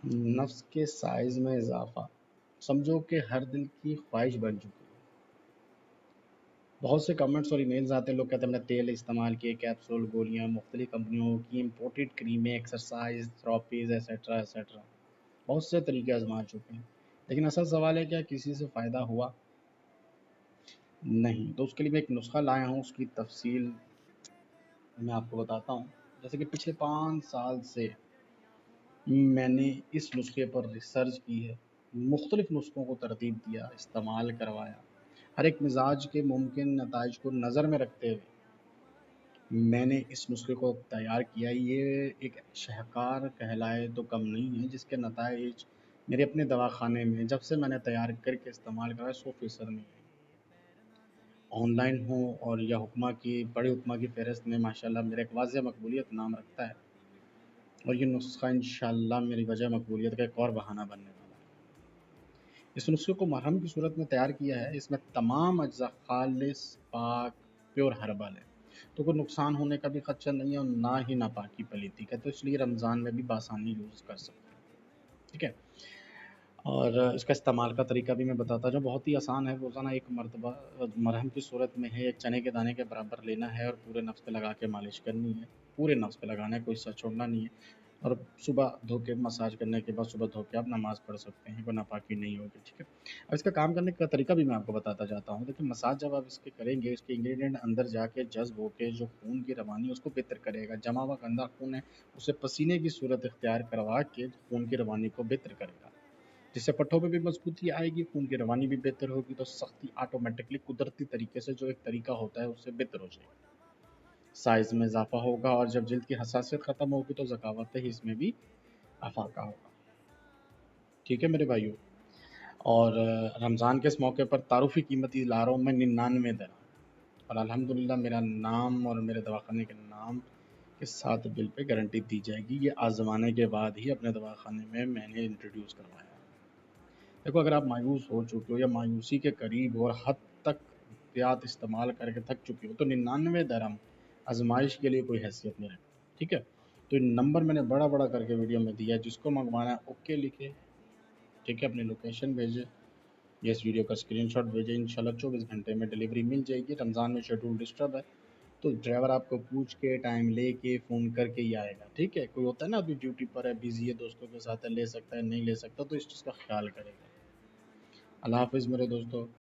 نفس کے سائز میں اضافہ سمجھو کہ ہر دل کی خواہش بن چکی ہے۔ بہت سے کمنٹس اور ای میلز آتے ہیں، لوگ کہتے ہیں ہم نے تیل استعمال کیے، کیپسول، گولیاں، مختلف کمپنیوں کی امپورٹڈ کریمیں، ایکسرسائز تھراپیز ایسیٹرا ایسیٹرا، بہت سے طریقے آزما چکے ہیں، لیکن اصل سوال ہے کیا کسی سے فائدہ ہوا؟ نہیں۔ تو اس کے لیے میں ایک نسخہ لایا ہوں، اس کی تفصیل میں آپ کو بتاتا ہوں۔ جیسے کہ پچھلے 5 سال سے میں نے اس نسخے پر ریسرچ کی ہے، مختلف نسخوں کو ترتیب دیا، استعمال کروایا، ہر ایک مزاج کے ممکن نتائج کو نظر میں رکھتے ہوئے میں نے اس نسخے کو تیار کیا۔ یہ ایک شہکار کہلائے تو کم نہیں ہے، جس کے نتائج میرے اپنے دواخانے میں جب سے میں نے تیار کر کے استعمال کرا 100% نہیں ہے۔ آن لائن ہو اور یا حکمہ کی بڑے حکمہ کی فہرست میں ماشاءاللہ میرا ایک واضح مقبولیت نام رکھتا ہے، اور یہ نسخہ انشاءاللہ میری وجہ مقبولیت کا ایک اور بہانہ بننے والا ہے۔ اس نسخے کو مرہم کی صورت میں تیار کیا ہے، اس میں تمام اجزاء خالص، پاک، پیور ہربل ہے، تو کوئی نقصان ہونے کا بھی خدشہ نہیں ہے اور نہ ہی ناپاکی پلیتی کا، تو اس لیے رمضان میں بھی بآسانی یوز کر سکتے ہیں، ٹھیک ہے۔ اور اس کا استعمال کا طریقہ بھی میں بتاتا جاؤں، بہت ہی آسان ہے۔ روزانہ ایک مرتبہ مرہم کی صورت میں ہے، ایک چنے کے دانے کے برابر لینا ہے اور پورے نفس پہ لگا کے مالش کرنی ہے، پورے نفس پہ لگانا ہے، کوئی حصہ چھوڑنا نہیں ہے، اور صبح دھو کے مساج کرنے کے بعد صبح دھو کے آپ نماز پڑھ سکتے ہیں، کوئی ناپاکی نہیں ہوگی، ٹھیک ہے۔ اب اس کا کام کرنے کا طریقہ بھی میں آپ کو بتاتا جاتا ہوں۔ دیکھیں، مساج جب آپ اس کے کریں گے، اس کے انگریڈینٹ اندر جا کے جذب ہو کے جو خون کی روانی ہے اس کو بہتر کرے گا، جمع ہوا گندا خون ہے اسے پسینے کی صورت اختیار کروا کے خون کی روانی کو بہتر کرے گا، جس سے پٹھوں پہ بھی مضبوطی آئے گی، خون کی روانی بھی بہتر ہوگی، تو سختی آٹومیٹکلی قدرتی طریقے سے جو ایک طریقہ ہوتا ہے اس سے بہتر ہو جائے گی، سائز میں اضافہ ہوگا، اور جب جلد کی حساسیت ختم ہوگی تو ذکاوت ہی اس میں بھی افاقہ ہوگا، ٹھیک ہے میرے بھائیوں۔ اور رمضان کے اس موقع پر تعارفی قیمتی لا رہا ہوں میں 99 درہم، اور الحمدللہ میرا نام اور میرے دواخانے کے نام کے ساتھ بل پہ گارنٹی دی جائے گی، یہ آزمانے کے بعد ہی اپنے دواخانے میں نے انٹروڈیوس کروایا ہے۔ دیکھو، اگر آپ مایوس ہو چکے ہو یا مایوسی کے قریب ہو اور حد تک احتیاط استعمال کر کے تھک چکے ہو، تو 99 درہم آزمائش کے لیے کوئی حیثیت نہیں رکھتی، ٹھیک ہے۔ تو نمبر میں نے بڑا بڑا کر کے ویڈیو میں دیا ہے، جس کو منگوانا ہے اوکے لکھے، ٹھیک ہے، اپنی لوکیشن بھیجے یا اس ویڈیو کا اسکرین شاٹ بھیجے، انشاءاللہ 24 گھنٹے میں ڈلیوری مل جائے گی۔ رمضان میں شیڈول ڈسٹرب ہے تو ڈرائیور آپ کو پوچھ کے ٹائم لے کے فون کر کے ہی آئے گا، ٹھیک ہے۔ کوئی ہوتا ہے نا ابھی ڈیوٹی پر ہے، بیزی ہے، دوستوں کے ساتھ ہے، لے سکتا ہے نہیں لے سکتا، تو اس چیز کا خیال کرے گا۔ اللہ حافظ میرے دوستوں۔